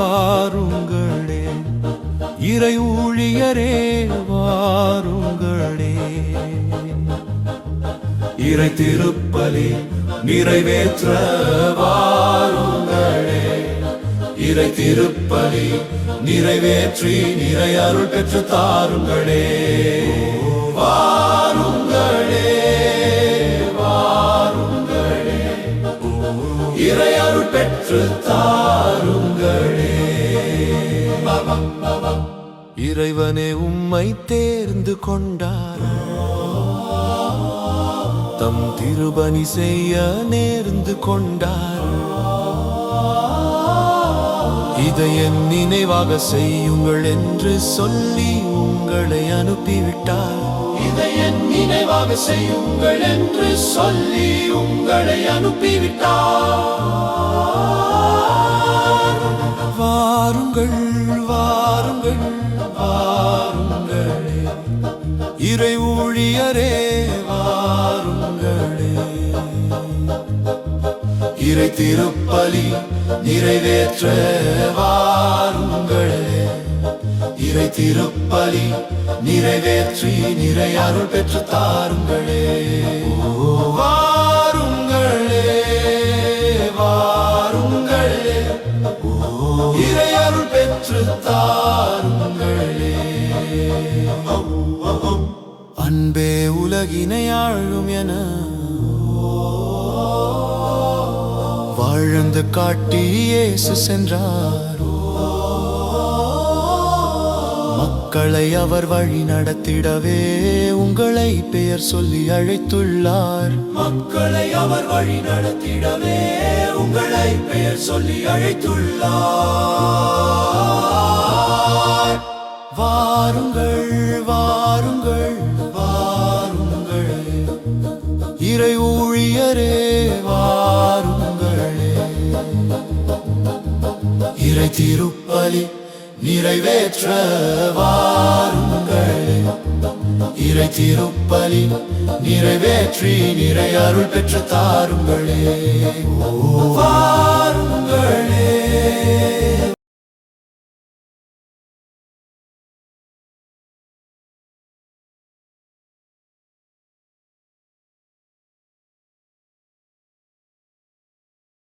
வாருங்களே இறை ஊழியரே வாருங்களே, இறை திருப்பலி நிறைவேற்ற வாருங்களே, இறை திருப்பலி நிறைவேற்றி நிறை அருள் பெற்று தாருங்களே. வாருங்களே வாருங்களே, இறை அருள் பெற்று தாருங்களே. இறைவனே உம்மை தேர்ந்து கொண்டார், தம் திருபணி செய்ய நேர்ந்து கொண்டார். இதை என் நினைவாக செய்யுங்கள் என்று சொல்லி உங்களை அனுப்பிவிட்டார். இதை என் நினைவாக செய்யுங்கள் என்று சொல்லி உங்களை அனுப்பிவிட்டார். வாருங்கள் வாருங்கள் வாருங்களே, இறை ஊழியரே வாருங்களே, இறை திருப்பலி நிறைவேற்ற வாருங்களே, இறை திருப்பலி நிறைவேற்றி நிறை அருள் பெற்று தாருங்களே. வாருங்களே வாருங்களே, இறை அருள் பெற்று தாருங்களே. அன்பே உலகினை ஆளும் என வாழ்ந்து காட்டி இயேசு சென்றார். மக்களை அவர் வழி நடத்திடவே உங்களை பெயர் சொல்லி அழைத்துள்ளார். மக்களை அவர் வழி நடத்திடவே உங்களை பெயர் சொல்லி அழைத்துள்ளார். வாருங்கள் வாருங்கள் வாருங்களே, இறை ஊழியரே வாருங்களே, இறை திருப்பலி நிறைவேற்ற வாருங்களே, இறை திருப்பலி நிறைவேற்றி நிறை அருள் பெற்று தாருங்களே.